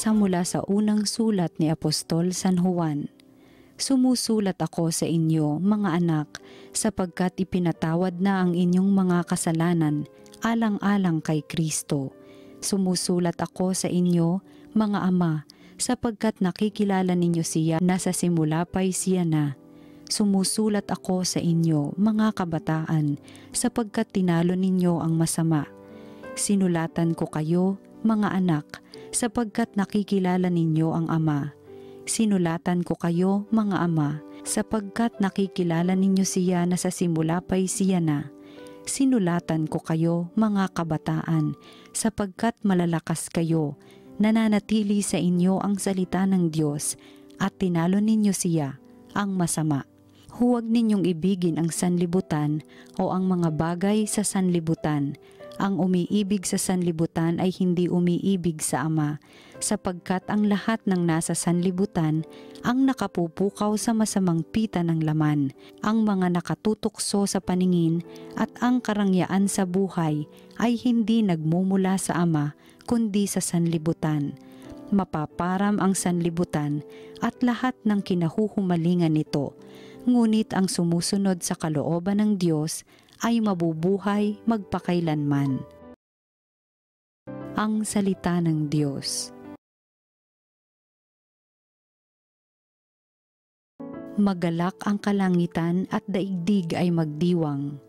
Pagbasa mula sa unang sulat ni Apostol San Juan. Sumusulat ako sa inyo, mga anak, sapagkat ipinatawad na ang inyong mga kasalanan, alang-alang kay Kristo. Sumusulat ako sa inyo, mga ama, sapagkat nakikilala ninyo siya na sa simula pa'y siya na. Sumusulat ako sa inyo, mga kabataan, sapagkat tinalo ninyo ang masama. Sinulatan ko kayo, mga anak, sapagkat nakikilala ninyo ang Ama. Sinulatan ko kayo, mga ama, sapagkat nakikilala ninyo siya na sa simula pa'y siya na. Sinulatan ko kayo, mga kabataan, sapagkat malalakas kayo, nananatili sa inyo ang salita ng Diyos, at tinalo ninyo siya, ang masama. Huwag ninyong ibigin ang sanlibutan o ang mga bagay sa sanlibutan. Ang umiibig sa sanlibutan ay hindi umiibig sa Ama, sapagkat ang lahat ng nasa sanlibutan ang nakapupukaw sa masamang pita ng laman, ang mga nakatutukso sa paningin at ang karangyaan sa buhay ay hindi nagmumula sa Ama, kundi sa sanlibutan. Mapaparam ang sanlibutan at lahat ng kinahuhumalingan nito, ngunit ang sumusunod sa kalooban ng Diyos ay mabubuhay magpakailanman. Ang salita ng Diyos. Magalak ang kalangitan at daigdig ay magdiwang.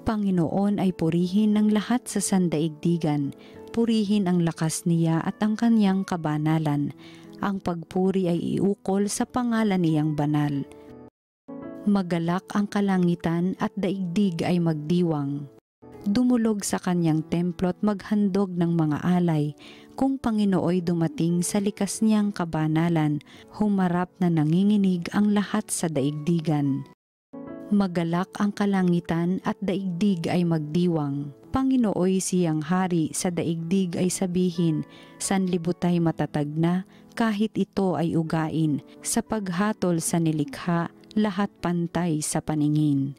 Panginoon ay purihin ng lahat sa sandaigdigan, purihin ang lakas niya at ang kanyang kabanalan. Ang pagpuri ay iukol sa pangalan niyang banal. Magalak ang kalangitan at daigdig ay magdiwang. Dumulog sa kanyang templo't maghandog ng mga alay, kung Panginooy dumating sa likas niyang kabanalan, humarap na nanginginig ang lahat sa daigdigan. Magalak ang kalangitan at daigdig ay magdiwang. Panginooy siyang hari sa daigdig ay sabihin, sanlibutay matatag na, kahit ito ay ugain, sa paghatol sa nilikha, lahat pantay sa paningin.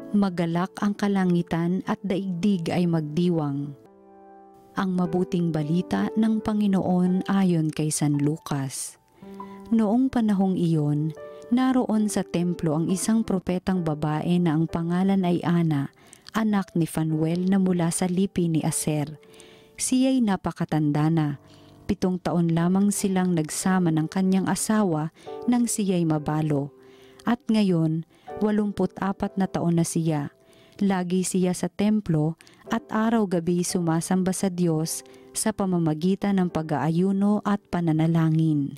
Magalak ang kalangitan at daigdig ay magdiwang. Ang mabuting balita ng Panginoon ayon kay San Lucas. Noong panahong iyon, naroon sa templo ang isang propetang babae na ang pangalan ay Ana, anak ni Fanuel na mula sa lipi ni Aser. Siya'y napakatanda na. 7 taon lamang silang nagsama ng kanyang asawa nang siya'y mabalo. At ngayon, 84 na taon na siya. Lagi siya sa templo at araw-gabi sumasamba sa Diyos sa pamamagitan ng pag-aayuno at pananalangin.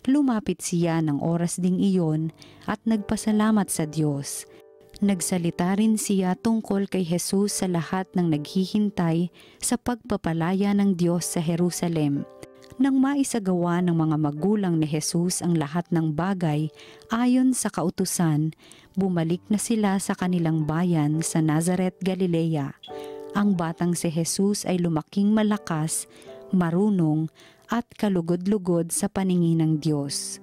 Lumapit siya ng oras ding iyon at nagpasalamat sa Diyos. Nagsalita rin siya tungkol kay Jesus sa lahat ng naghihintay sa pagpapalaya ng Diyos sa Jerusalem. Nang maisagawa ng mga magulang ni Jesus ang lahat ng bagay ayon sa kautusan, bumalik na sila sa kanilang bayan sa Nazaret, Galilea. Ang batang si Jesus ay lumaking malakas, marunong at kalugod-lugod sa paningin ng Diyos.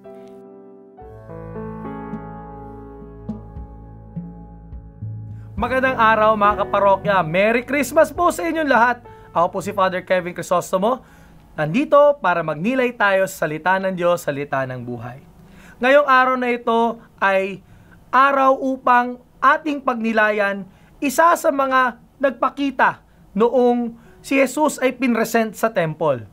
Magandang araw mga kaparokya. Merry Christmas po sa inyong lahat. Ako po si Father Kevin Crisostomo. Nandito para magnilay tayo sa salita ng Diyos, salita ng buhay. Ngayong araw na ito ay araw upang ating pagnilayan isa sa mga nagpakita noong si Jesus ay pinresent sa temple.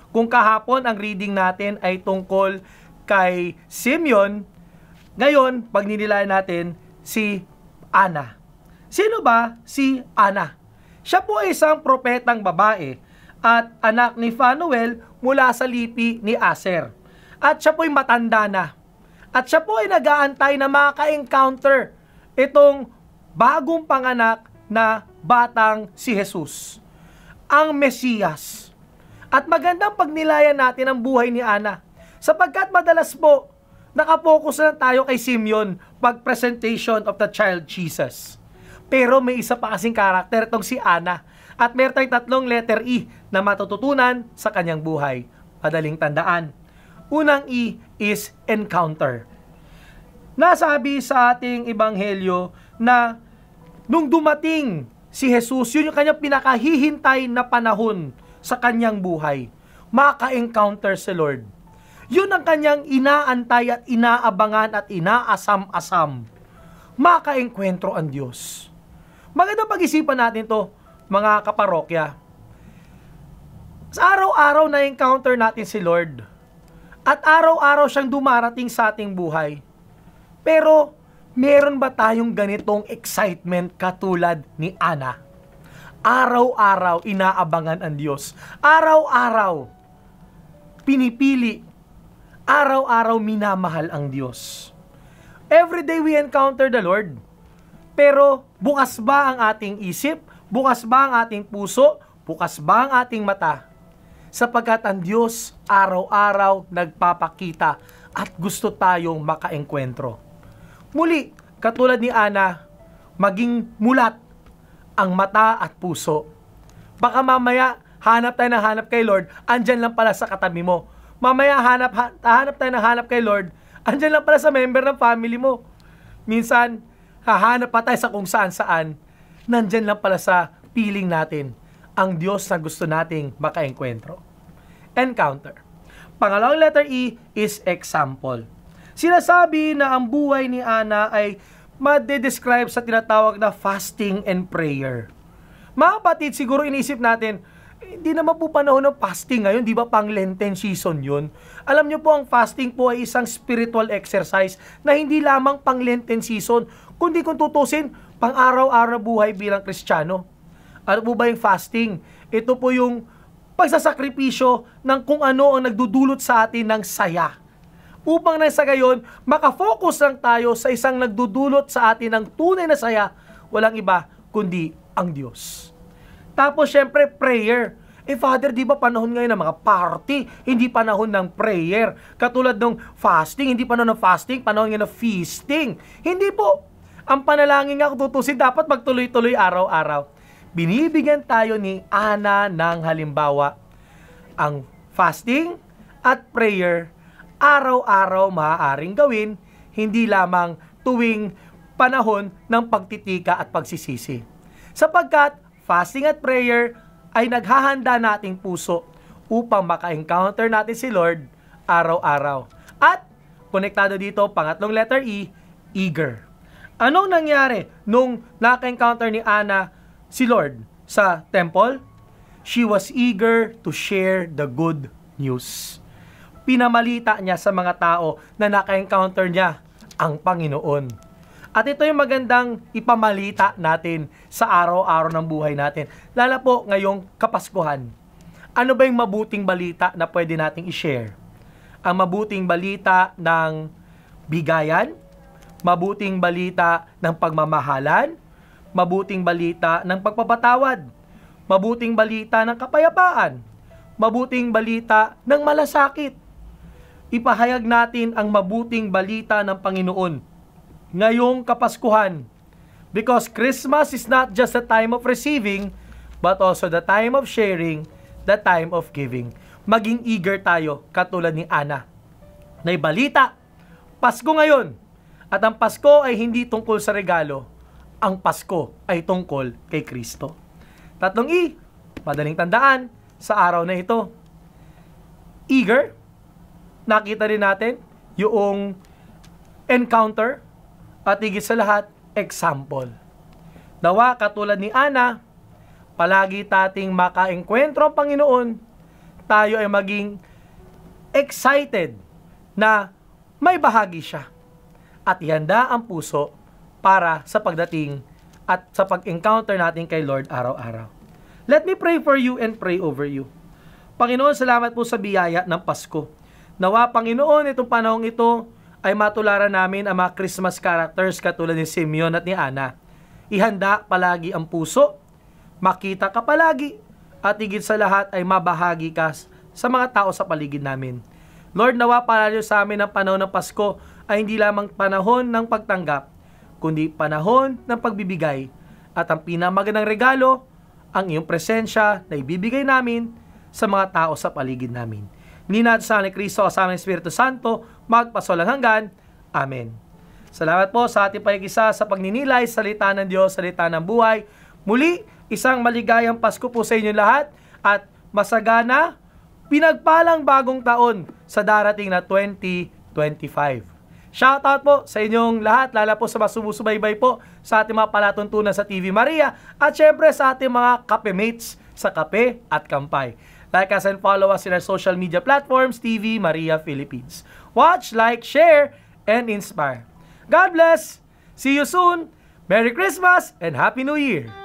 Kung kahapon ang reading natin ay tungkol kay Simeon, ngayon pagninilayan natin si Ana. Sino ba si Ana? Siya po ay isang propetang babae at anak ni Fanuel mula sa lipi ni Aser. At siya po ay matanda na. At siya po ay nag-aantay na maka-encounter itong bagong panganak na batang si Jesus, ang Mesiyas. At magandang pagnilayan natin ang buhay ni Ana, sapagkat madalas po nakapokus na tayo kay Simeon pag-presentation of the child Jesus. Pero may isa pa kasing karakter itong si Ana. At meron tayong 3 letter E na matututunan sa kanyang buhay. Madaling tandaan. Unang E is encounter. Nasabi sa ating ebanghelyo na nung dumating si Jesus, yun yung kanyang pinakahihintay na panahon sa kanyang buhay. maka-encounter si Lord. Yun ang kanyang inaantay at inaabangan at inaasam-asam. Maka-enkwentro ang Diyos. Magandang pag-isipan natin to, mga kaparokya. Sa araw-araw na encounter natin si Lord. At araw-araw siyang dumarating sa ating buhay. Pero, meron ba tayong ganitong excitement katulad ni Ana? Araw-araw inaabangan ang Diyos. Araw-araw pinipili. Araw-araw minamahal ang Diyos. Every day we encounter the Lord. Pero bukas ba ang ating isip? Bukas ba ang ating puso? Bukas ba ang ating mata? Sapagkat ang Diyos araw-araw nagpapakita at gusto tayong makaengkwentro. Muli, katulad ni Ana, maging mulat ang mata at puso. Baka mamaya, hanap tayo ng hanap kay Lord, andyan lang pala sa katabi mo. Mamaya, hanap tayo ng hanap kay Lord, andyan lang pala sa member ng family mo. Minsan, hahanap pa tayo sa kung saan-saan, nandyan lang pala sa piling natin, ang Diyos na gusto nating makaengkwentro. Encounter. Pangalawang letter E is example. Sinasabi na ang buhay ni Ana ay madedescribe sa tinatawag na fasting and prayer. Mga kapatid, siguro inisip natin, hindi naman po panahon ng fasting ngayon, di ba pang Lenten season yun? Alam nyo po, ang fasting po ay isang spiritual exercise na hindi lamang pang Lenten season, kundi kung tutusin, pang araw-araw buhay bilang Kristiyano. Ano po ba yung fasting? Ito po yung pagsasakripisyo ng kung ano ang nagdudulot sa atin ng saya. Upang nang sa gayon, makafocus lang tayo sa isang nagdudulot sa atin ng tunay na saya, walang iba kundi ang Diyos. Tapos syempre prayer. Father, di ba panahon ngayon ng mga party, hindi panahon ng prayer. Katulad ng fasting, hindi panahon ng fasting, panahon ngayon ng feasting. Hindi po. Ang panalangin nga kung tutusin, dapat magtuloy-tuloy araw-araw. Binibigyan tayo ni Ana ng halimbawa. Ang fasting at prayer, araw-araw maaaring gawin, hindi lamang tuwing panahon ng pagtitika at pagsisisi. Sapagkat fasting at prayer ay naghahanda nating puso upang maka-encounter natin si Lord araw-araw. At konektado dito, pangatlong letter E, eager. Anong nangyari nung naka-encounter ni Ana si Lord sa temple? She was eager to share the good news. Pinamalita niya sa mga tao na naka-encounter niya ang Panginoon. At ito yung magandang ipamalita natin sa araw-araw ng buhay natin. Lalo po ngayong Kapaskuhan. Ano ba yung mabuting balita na pwede nating i-share? Ang mabuting balita ng bigayan, mabuting balita ng pagmamahalan, mabuting balita ng pagpapatawad, mabuting balita ng kapayapaan, mabuting balita ng malasakit. Ipahayag natin ang mabuting balita ng Panginoon ngayong Kapaskuhan. Because Christmas is not just the time of receiving, but also the time of sharing, the time of giving. Maging eager tayo, katulad ni Ana. Na balita, Pasko ngayon. At ang Pasko ay hindi tungkol sa regalo. Ang Pasko ay tungkol kay Kristo. Tatlong E, madaling tandaan sa araw na ito. Eager, nakita rin natin yung encounter, at higit sa lahat, example. Nawa, katulad ni Ana, palagi tating makaengkwentro ang Panginoon, tayo ay maging excited na may bahagi siya. At ihanda ang puso para sa pagdating at sa pag-encounter natin kay Lord araw-araw. Let me pray for you and pray over you. Panginoon, salamat po sa biyaya ng Pasko. Nawa, Panginoon, itong panahong ito, ay matularan namin ang mga Christmas characters katulad ni Simeon at ni Ana. Ihanda palagi ang puso, makita ka palagi, at higit sa lahat ay mabahagi ka sa mga tao sa paligid namin. Lord, nawa palalo sa amin ang panahon ng Pasko ay hindi lamang panahon ng pagtanggap, kundi panahon ng pagbibigay. At ang pinamagandang regalo, ang iyong presensya na ibibigay namin sa mga tao sa paligid namin. Ninad sa ni Kristo kasama ng Espiritu Santo, magpasawalang hanggan. Amen. Salamat po sa ating paikisa sa pagninilay, salita ng Diyos, salita ng buhay. Muli, isang maligayang Pasko po sa inyo lahat at masagana, pinagpalang bagong taon sa darating na 2025. Shoutout po sa inyong lahat, lalo po sa mga sumusubaybay po sa ating mga palatuntunan sa TV Maria at syempre sa ating mga kape-mates sa Kape at Kampay. Like us and follow us in our social media platforms, TV Maria Philippines. Watch, like, share, and inspire. God bless! See you soon! Merry Christmas and Happy New Year!